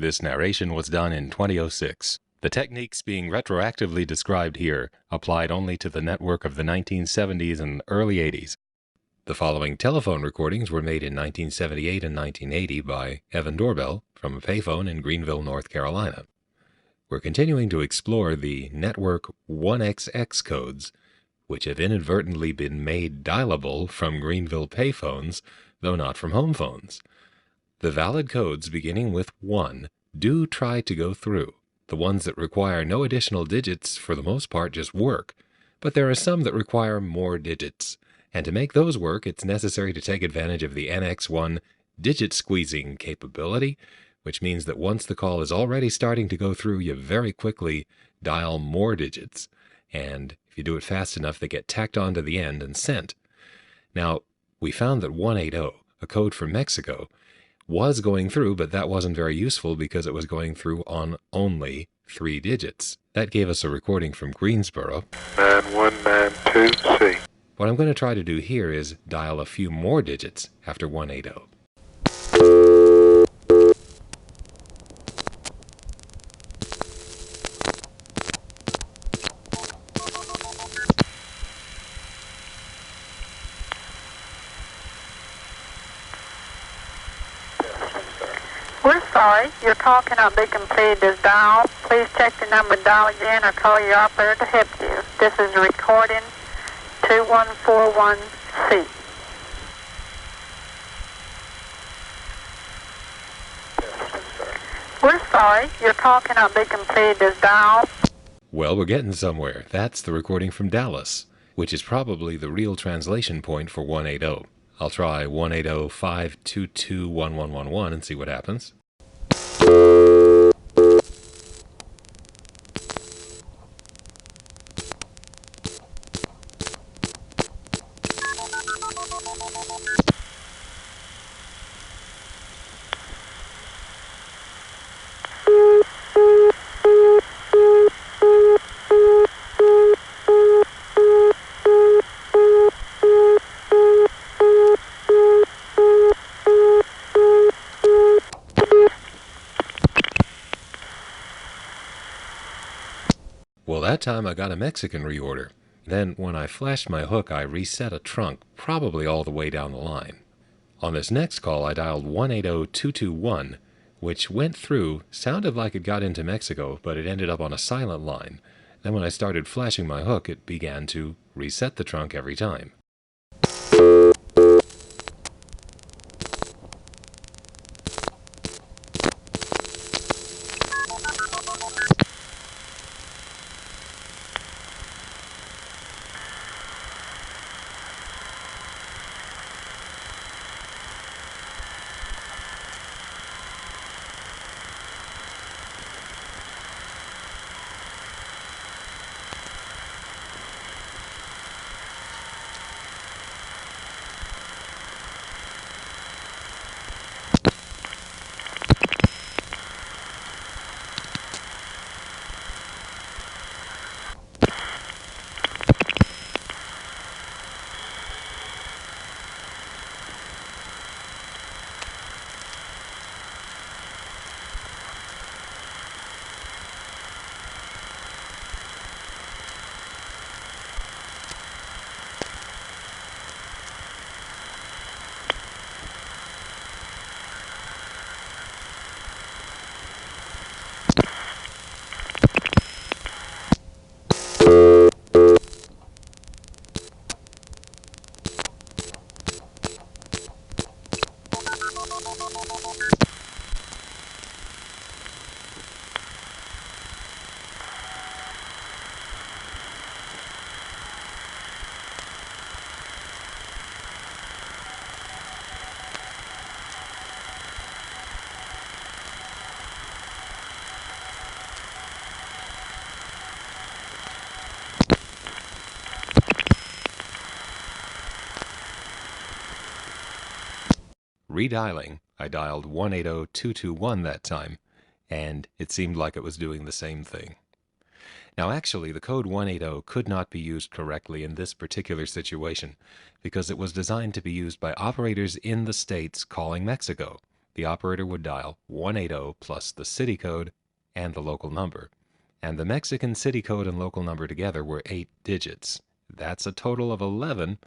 This narration was done in 2006. The techniques being retroactively described here applied only to the network of the 1970s and early 80s. The following telephone recordings were made in 1978 and 1980 by Evan Doorbell from a payphone in Greenville, North Carolina. We're continuing to explore the network 1XX codes, which have inadvertently been made dialable from Greenville payphones, though not from home phones. The valid codes beginning with 1 do try to go through. The ones that require no additional digits for the most part just work, but there are some that require more digits. And to make those work, it's necessary to take advantage of the NX1 digit squeezing capability, which means that once the call is already starting to go through, you very quickly dial more digits. And if you do it fast enough, they get tacked onto the end and sent. Now, we found that 180, a code from Mexico, was going through, but that wasn't very useful because it was going through on only 3 digits. That gave us a recording from Greensboro. 9192C. What I'm going to try to do here is dial a few more digits after 180. We're sorry, your call cannot be completed as dialed. Please check the number dial again or call your operator to help you. This is recording 2141C. We're sorry, your call cannot be completed as dialed. Well, we're getting somewhere. That's the recording from Dallas, which is probably the real translation point for 180. I'll try 180-522-1111 and see what happens. Well, that time I got a Mexican reorder. Then, when I flashed my hook, I reset a trunk, probably all the way down the line. On this next call, I dialed 180-221, which went through, sounded like it got into Mexico, but it ended up on a silent line. Then when I started flashing my hook, it began to reset the trunk every time. Redialing, I dialed 180-221 that time, and it seemed like it was doing the same thing. Now actually, the code 180 could not be used correctly in this particular situation because it was designed to be used by operators in the States calling Mexico. the operator would dial 180 plus the city code and the local number. And the Mexican city code and local number together were 8 digits. That's a total of 11,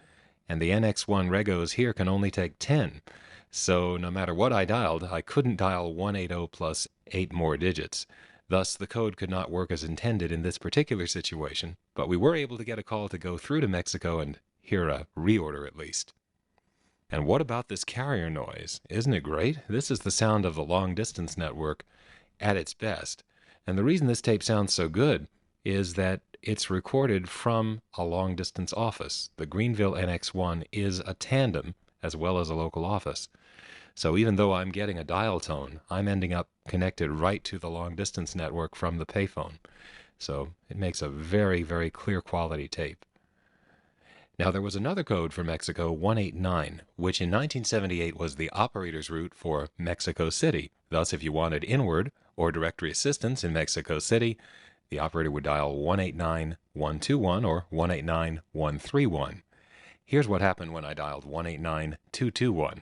and the NX1 regos here can only take 10. So no matter what I dialed, I couldn't dial 180 plus 8 more digits. Thus, the code could not work as intended in this particular situation, but we were able to get a call to go through to Mexico and hear a reorder at least. And what about this carrier noise? Isn't it great? This is the sound of the long-distance network at its best. And the reason this tape sounds so good is that it's recorded from a long-distance office. The Greenville NX1 is a Tandem as well as a local office. So even though I'm getting a dial tone, I'm ending up connected right to the long-distance network from the payphone. So it makes a very, very clear quality tape. Now there was another code for Mexico, 189, which in 1978 was the operator's route for Mexico City. Thus, if you wanted inward or directory assistance in Mexico City, the operator would dial 189-121 or 189-131. Here's what happened when I dialed 189-221.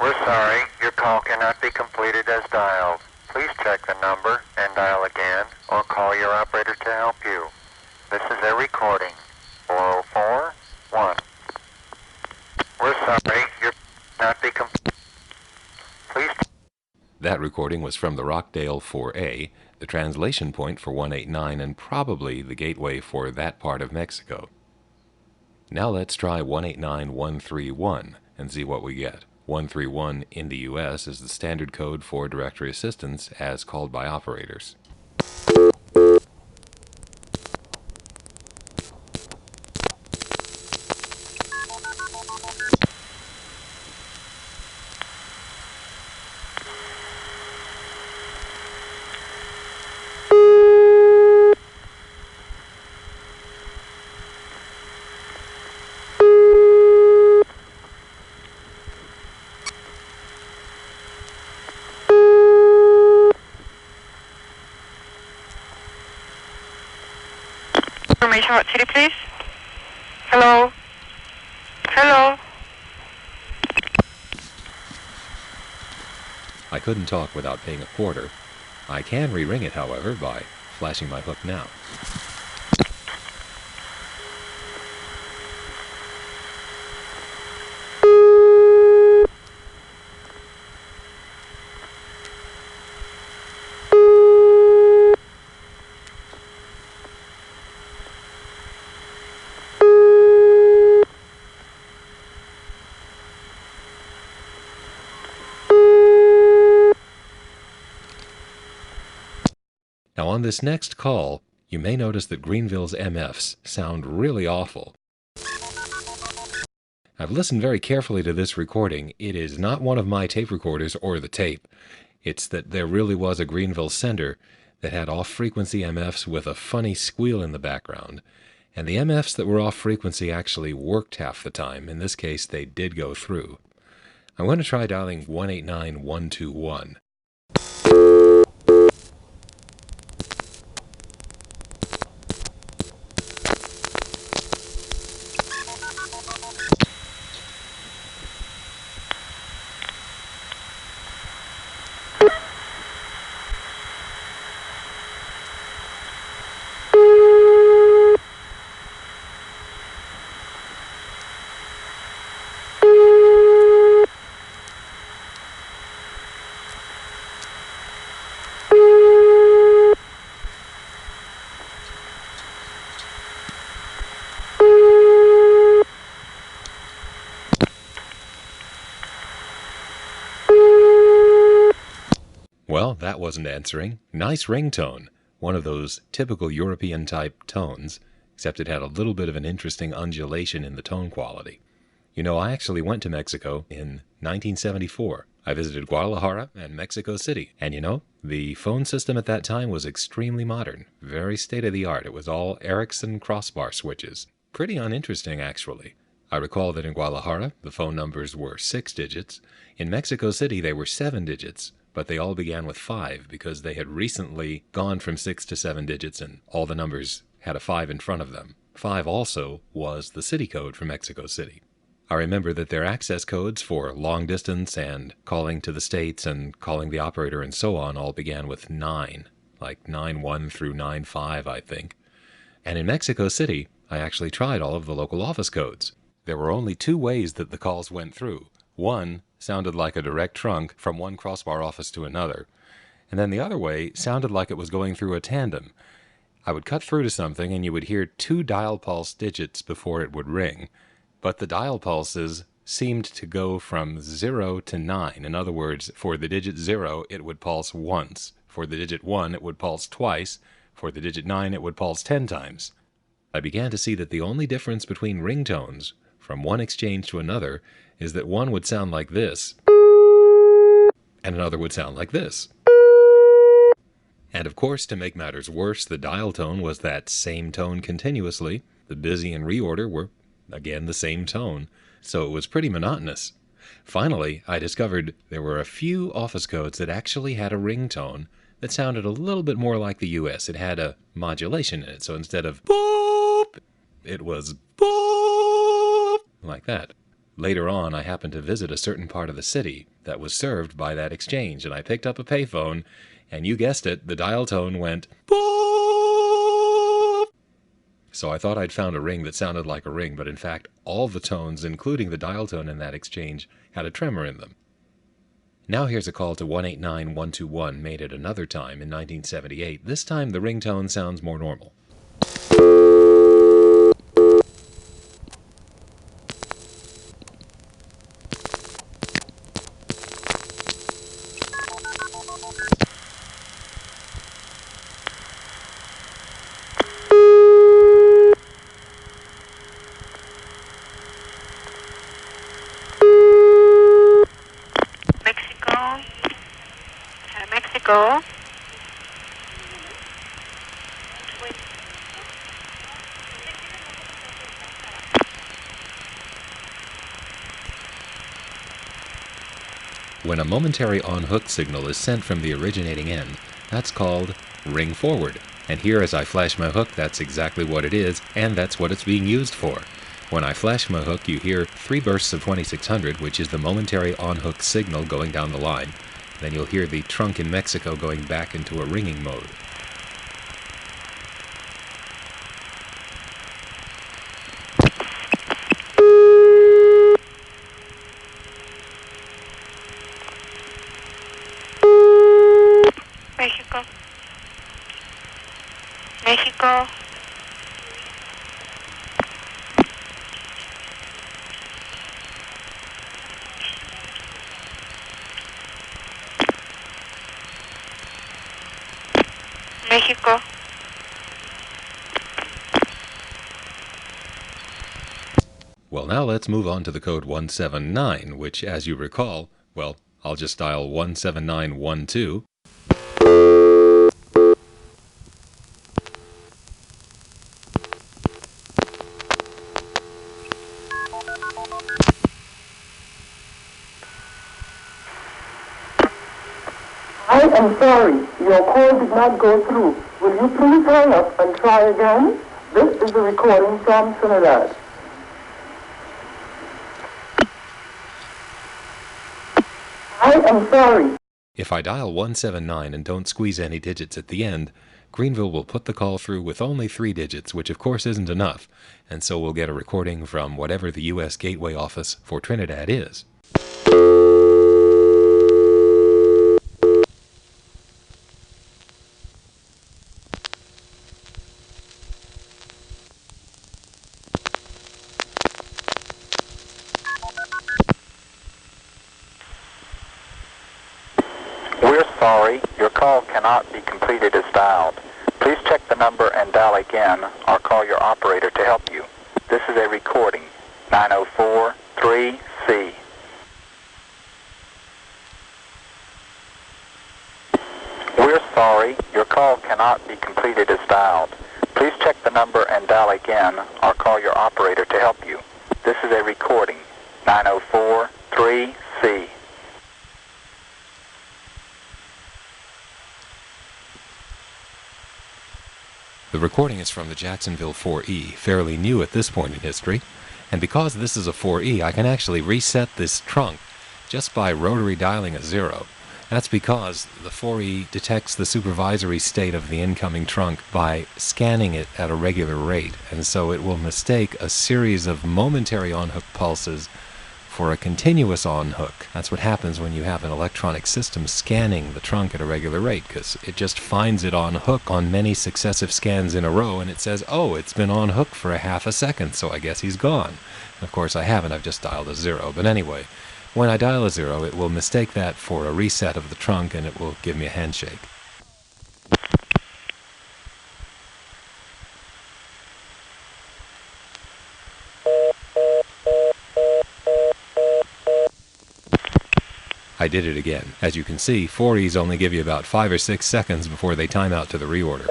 We're sorry, your call cannot be completed as dialed. Please check the number and dial again, or call your operator to help you. This is a recording. 4041. We're sorry, your call cannot be completed. Please. That recording was from the Rockdale 4A, the translation point for 189 and probably the gateway for that part of Mexico. Now let's try 189-131 and see what we get. 131 in the U.S. is the standard code for directory assistance as called by operators. Information what city, please? Hello? Hello? I couldn't talk without paying a quarter. I can re-ring it, however, by flashing my hook now. Now on this next call, you may notice that Greenville's MFs sound really awful. I've listened very carefully to this recording. It is not one of my tape recorders or the tape. It's that there really was a Greenville sender that had off-frequency MFs with a funny squeal in the background. And the MFs that were off-frequency actually worked half the time. In this case, they did go through. I'm going to try dialing 189-121. Well, that wasn't answering. Nice ringtone. One of those typical European-type tones, except it had a little bit of an interesting undulation in the tone quality. You know, I actually went to Mexico in 1974. I visited Guadalajara and Mexico City. And you know, the phone system at that time was extremely modern, very state-of-the-art. It was all Ericsson crossbar switches. Pretty uninteresting, actually. I recall that in Guadalajara, the phone numbers were 6 digits. In Mexico City, they were 7 digits, but they all began with 5 because they had recently gone from 6 to 7 digits and all the numbers had a 5 in front of them. 5 also was the city code for Mexico City. I remember that their access codes for long distance and calling to the States and calling the operator and so on all began with 9, like 9-1 through 9-5, I think. And in Mexico City, I actually tried all of the local office codes. There were only 2 ways that the calls went through. One sounded like a direct trunk from one crossbar office to another, and then the other way sounded like it was going through a tandem. I would cut through to something and you would hear 2 dial pulse digits before it would ring, but the dial pulses seemed to go from 0 to 9. In other words, for the digit 0, it would pulse once. For the digit 1, it would pulse twice. For the digit 9, it would pulse 10 times. I began to see that the only difference between ringtones from one exchange to another is that one would sound like this, and another would sound like this. And of course, to make matters worse, the dial tone was that same tone continuously. The busy and reorder were, again, the same tone, so it was pretty monotonous. Finally, I discovered there were a few office codes that actually had a ringtone that sounded a little bit more like the US. It had a modulation in it, so instead of boop, it was boop, like that. Later on, I happened to visit a certain part of the city that was served by that exchange, and I picked up a payphone, and you guessed it, the dial tone went boop. So I thought I'd found a ring that sounded like a ring, but in fact, all the tones, including the dial tone in that exchange, had a tremor in them. Now here's a call to 189-121 made at another time in 1978. This time the ringtone sounds more normal. Mexico. When a momentary on-hook signal is sent from the originating end, that's called ring forward. And here as I flash my hook, that's exactly what it is, and that's what it's being used for. When I flash my hook, you hear 3 bursts of 2600, which is the momentary on-hook signal going down the line. Then you'll hear the trunk in Mexico going back into a ringing mode. Mexico. Mexico. Mexico. Well, now let's move on to the code 179, which, as you recall, well, I'll just dial 17912. I am sorry, your call did not go through. Will you please hang up and try again? This is a recording from Trinidad. I am sorry. If I dial 179 and don't squeeze any digits at the end, Greenville will put the call through with only 3 digits, which of course isn't enough, and so we'll get a recording from whatever the U.S. Gateway Office for Trinidad is. We're sorry, your call cannot be completed as dialed. Please check the number and dial again or call your operator to help you. This is a recording, 9043C. We're sorry, your call cannot be completed as dialed. Please check the number and dial again or call your operator to help you. This is a recording. 904-3C. The recording is from the Jacksonville 4E, fairly new at this point in history, and because this is a 4E, I can actually reset this trunk just by rotary dialing a 0. That's because the 4E detects the supervisory state of the incoming trunk by scanning it at a regular rate, and so it will mistake a series of momentary on-hook pulses for a continuous on-hook. That's what happens when you have an electronic system scanning the trunk at a regular rate, because it just finds it on hook on many successive scans in a row, and it says, oh, it's been on hook for a half a second, so I guess he's gone. And of course I haven't, I've just dialed a 0. But anyway, when I dial a 0, it will mistake that for a reset of the trunk, and it will give me a handshake. I did it again. As you can see, 4Es only give you about 5 or 6 seconds before they time out to the reorder.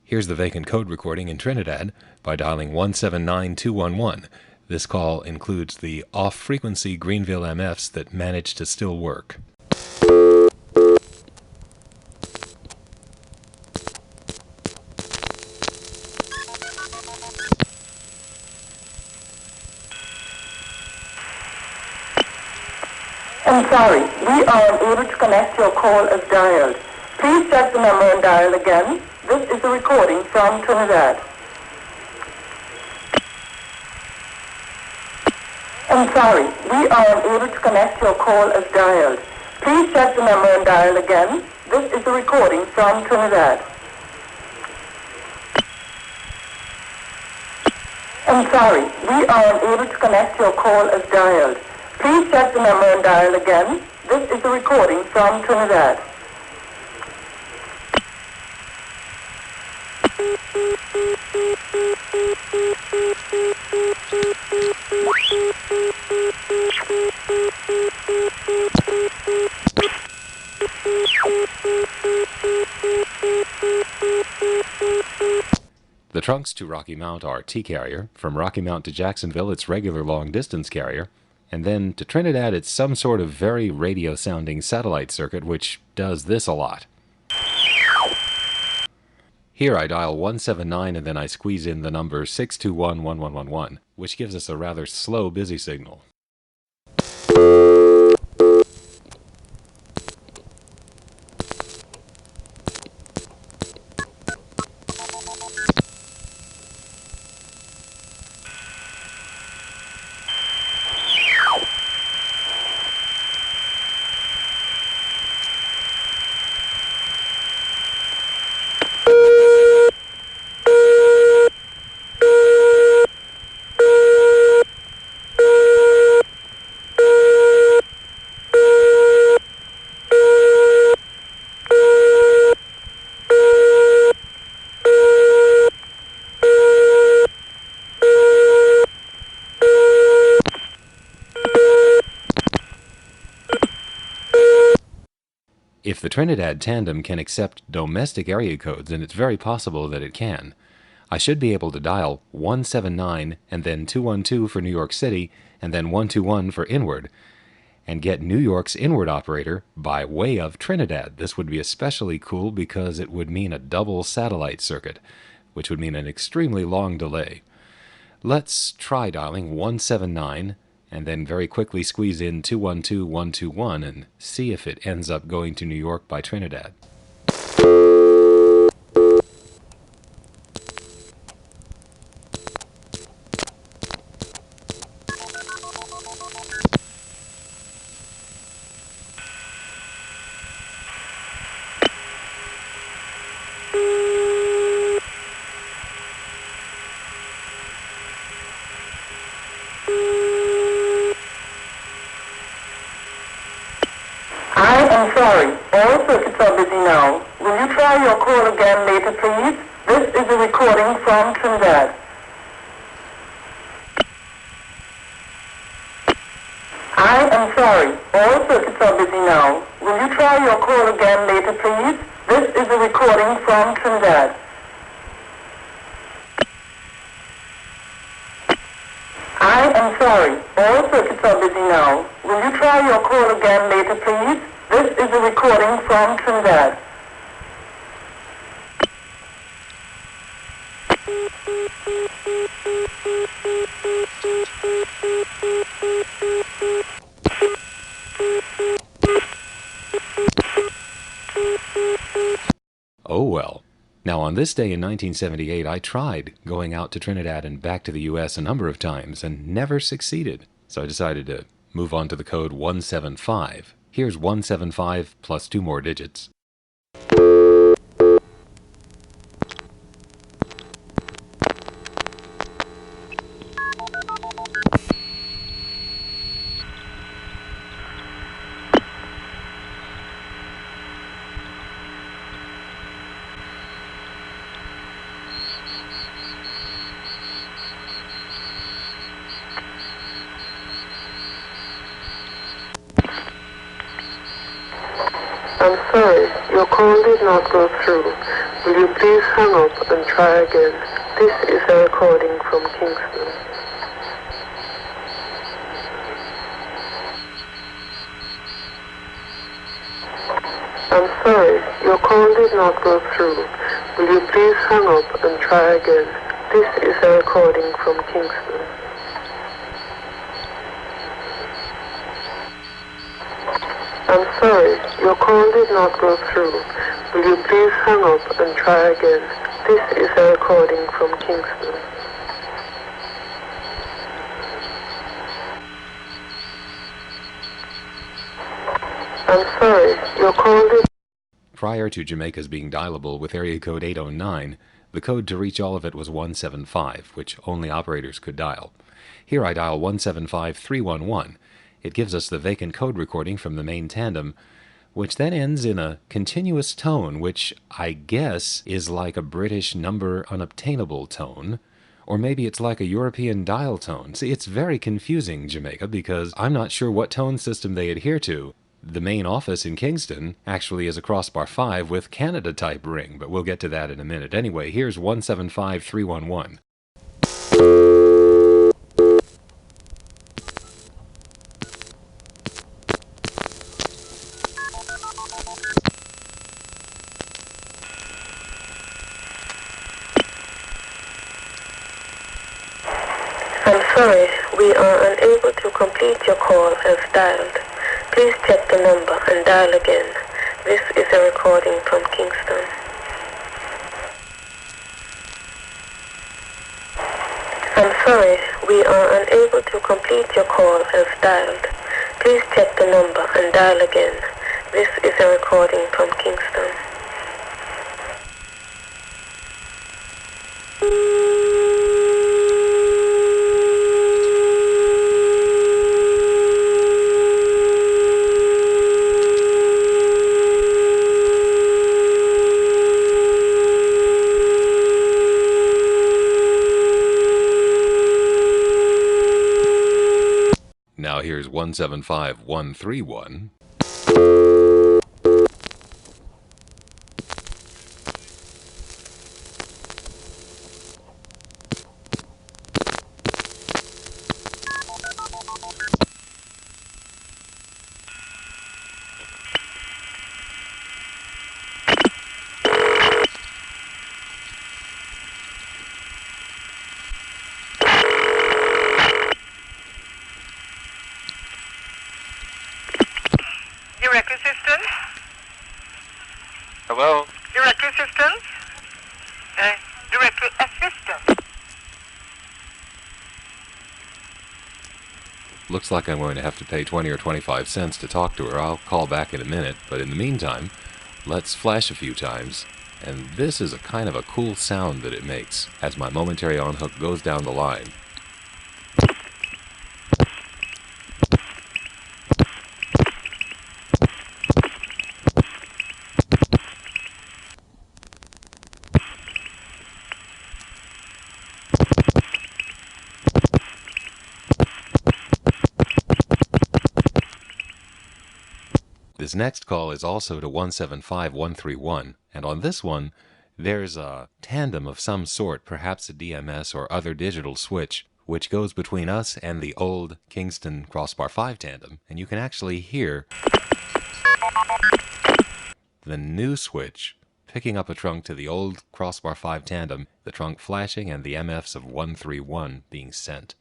Here's the vacant code recording in Trinidad by dialing 179211. This call includes the off-frequency Greenville MFs that manage to still work. I'm sorry, we are unable to connect your call as dialed. Please check the number and dial again. This is a recording from Trinidad. I'm sorry, we are unable to connect your call as dialed. Please check the number and dial again. This is a recording from Trinidad. I'm sorry, we are unable to connect your call as dialed. Please check the number and dial again. This is a recording from Trinidad. The trunks to Rocky Mount are T-carrier. From Rocky Mount to Jacksonville, it's regular long-distance carrier. And then to Trinidad, it's some sort of very radio-sounding satellite circuit, which does this a lot. Here I dial 179 and then I squeeze in the number 621-1111, which gives us a rather slow busy signal. If the Trinidad Tandem can accept domestic area codes, and it's very possible that it can, I should be able to dial 179 and then 212 for New York City and then 121 for inward, and get New York's inward operator by way of Trinidad. This would be especially cool because it would mean a double satellite circuit, which would mean an extremely long delay. Let's try dialing 179 and then very quickly squeeze in 212-121 and see if it ends up going to New York by Trinidad. I'm sorry, all circuits are busy now. Will you try your call again later, please? This is a recording from Trinidad. I am sorry. All circuits are busy now. Will you try your call again later, please? This is a recording from Trinidad. I am sorry. All circuits are busy now. Will you try your call again later, please? This is a recording from Trinidad. Oh well. Now on this day in 1978, I tried going out to Trinidad and back to the US a number of times and never succeeded. So I decided to move on to the code 175. Here's 175 plus 2 more digits. I'm sorry, your call did not go through. Will you please hang up and try again? This is a recording from Kingston. I'm sorry, your call did not go through. Will you please hang up and try again? This is a recording from Kingston. I'm sorry, your call did not go through. Will you please hang up and try again? This is a recording from Kingston. I'm sorry, your call did... Prior to Jamaica's being dialable with area code 809, the code to reach all of it was 175, which only operators could dial. Here I dial 175-311. It gives us the vacant code recording from the main Tandem, which then ends in a continuous tone, which I guess is like a British number unobtainable tone, or maybe it's like a European dial tone. See, it's very confusing, Jamaica, because I'm not sure what tone system they adhere to. The main office in Kingston actually is a crossbar 5 with Canada-type ring, but we'll get to that in a minute. Anyway, here's 175-311. I'm sorry, we are unable to complete your call as dialed. Please check the number and dial again. This is a recording from Kingston. I'm sorry, we are unable to complete your call as dialed. Please check the number and dial again. This is a recording from Kingston. Now here's 175-131. Direct assistance? Hello? Direct assistance? Direct assistance. Looks like I'm going to have to pay 20 or 25 cents to talk to her. I'll call back in a minute, but in the meantime, let's flash a few times. And this is a kind of a cool sound that it makes as my momentary on-hook goes down the line. This next call is also to 175131, and on this one, there's a tandem of some sort, perhaps a DMS or other digital switch, which goes between us and the old Kingston Crossbar 5 tandem, and you can actually hear the new switch picking up a trunk to the old Crossbar 5 tandem, the trunk flashing, and the MFs of 131 being sent.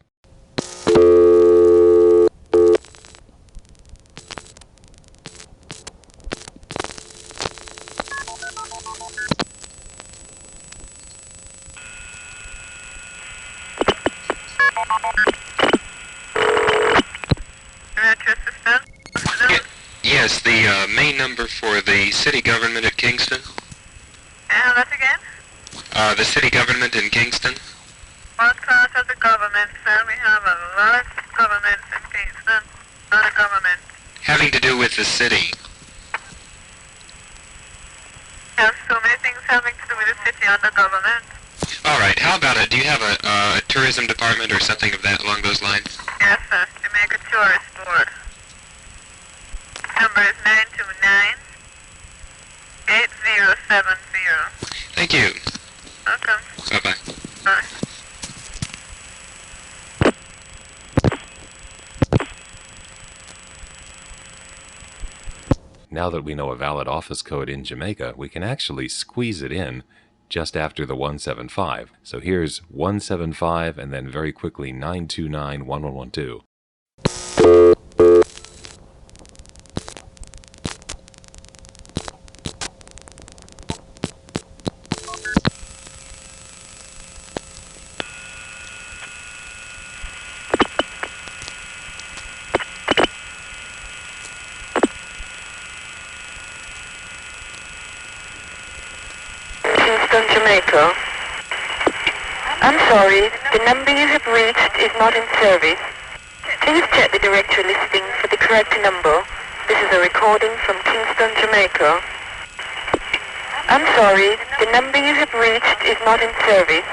Yes, the main number for the city government at Kingston. That again? The city government in Kingston. What part of the government, sir? We have a lot of governments in Kingston. A lot of government. Having to do with the city. There's so many things having to do with the city and the government. All right, how about it? Do you have a tourism department or something of that along those lines? Yes, sir. Jamaica Tourist Board. Number is 929-8070. Thank you. Welcome. Bye-bye. Bye. Now that we know a valid office code in Jamaica, we can actually squeeze it in just after the 175. So here's 175 and then very quickly 929-1112. Kingston, Jamaica. I'm sorry, the number you have reached is not in service. Please check the directory listing for the correct number. This is a recording from Kingston, Jamaica. I'm sorry, the number you have reached is not in service.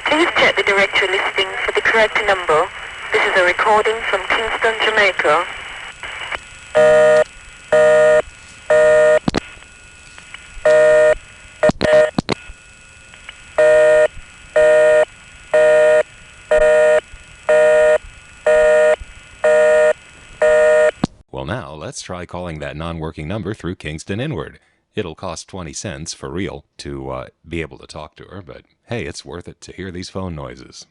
Please check the directory listing for the correct number. This is a recording from Kingston, Jamaica. Well, now let's try calling that non-working number through Kingston inward. It'll cost 20 cents for real to be able to talk to her, but hey, it's worth it to hear these phone noises.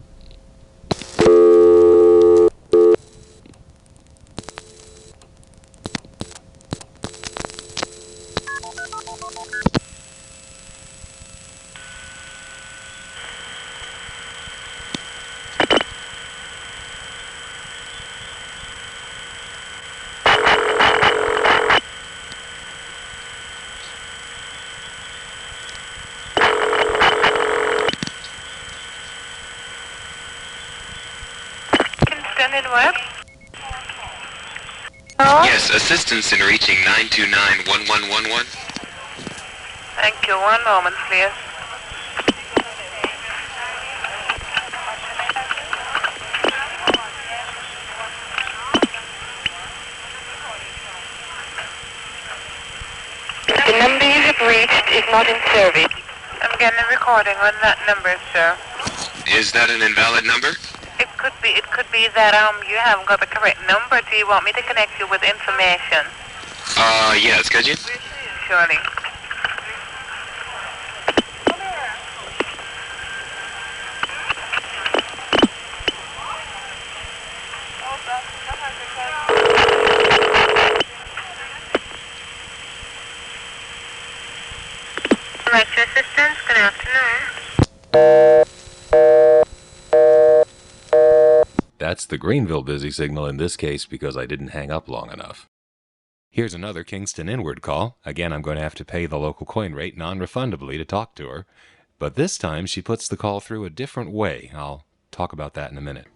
Yes, assistance in reaching 929-1111. Thank you. One moment, please. The number you have reached is not in service. I'm getting a recording on that number, sir. Is that an invalid number? It could be that you haven't got the correct number. Do you want me to connect you with information? Yes, could you? Surely. Director assistance, good afternoon. That's the Greenville busy signal in this case because I didn't hang up long enough. Here's another Kingston inward call. Again, I'm going to have to pay the local coin rate non-refundably to talk to her. But this time she puts the call through a different way. I'll talk about that in a minute.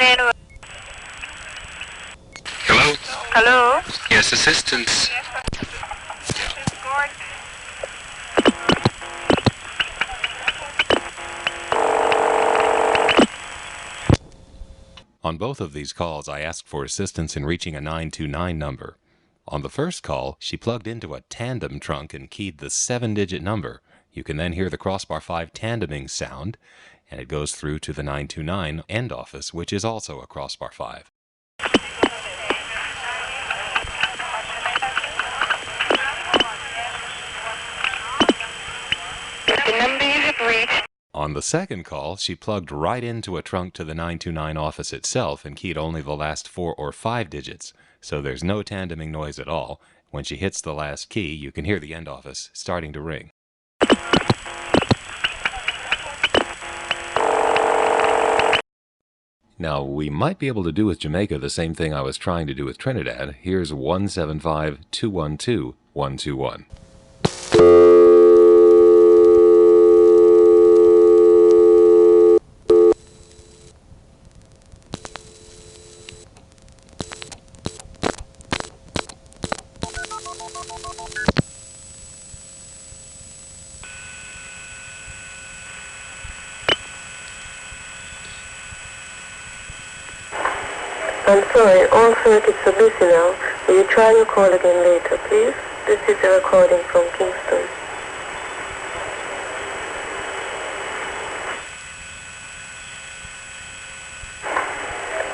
Hello? Hello? Yes, assistance. On both of these calls, I asked for assistance in reaching a 929 number. On the first call, she plugged into a Tandem trunk and keyed the 7-digit number. You can then hear the crossbar 5 tandeming sound, and it goes through to the 929 end office, which is also a crossbar 5. The number you have reached. On the second call, she plugged right into a trunk to the 929 office itself and keyed only the last 4 or 5 digits, so there's no tandeming noise at all. When she hits the last key, you can hear the end office starting to ring. Now, we might be able to do with Jamaica the same thing I was trying to do with Trinidad. Here's 175-212-121. I'm sorry, all circuits are busy now. Will you try your call again later, please? This is a recording from Kingston.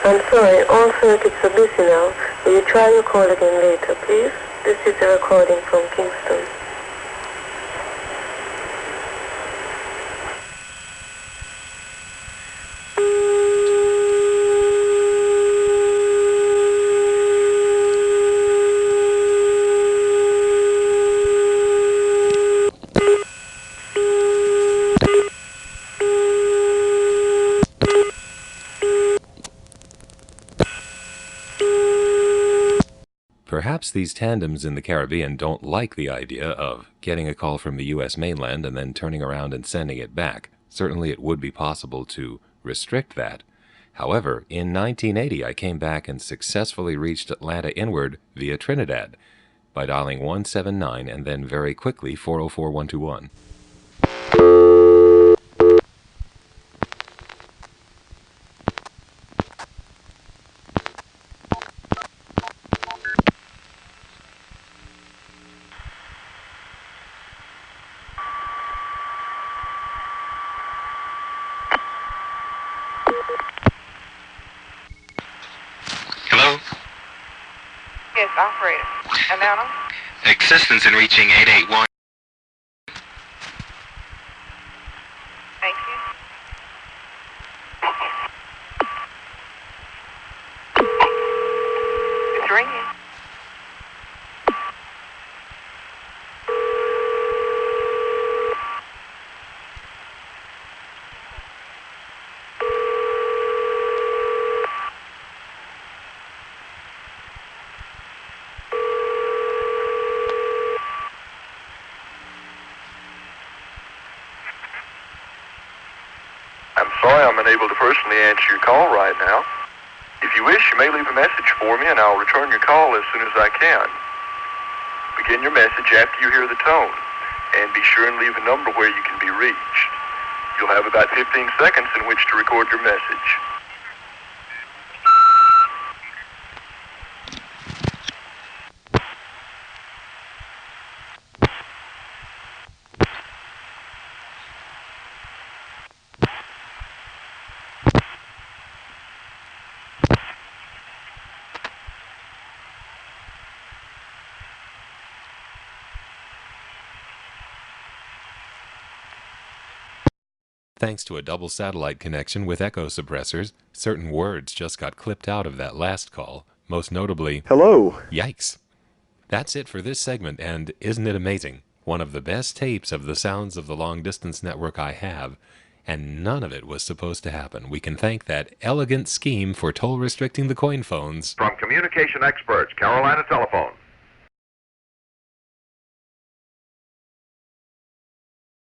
I'm sorry, all circuits are busy now. Will you try your call again later, please? This is a recording from Kingston. Perhaps these tandems in the Caribbean don't like the idea of getting a call from the U.S. mainland and then turning around and sending it back. Certainly it would be possible to restrict that. However, in 1980 I came back and successfully reached Atlanta inward via Trinidad by dialing 179 and then very quickly 404-121. Hello? Yes, operator. Atlanta? Assistance in reaching 881. Thank you. It's ringing. I'm sorry I'm unable to personally answer your call right now. If you wish, you may leave a message for me and I'll return your call as soon as I can. Begin your message after you hear the tone, and be sure and leave a number where you can be reached. You'll have about 15 seconds in which to record your message. Thanks to a double satellite connection with echo suppressors, certain words just got clipped out of that last call, most notably, Hello. yikes. That's it for this segment, and isn't it amazing? One of the best tapes of the sounds of the long-distance network I have, and none of it was supposed to happen. We can thank that elegant scheme for toll restricting the coin phones. From communication experts, Carolina Telephone.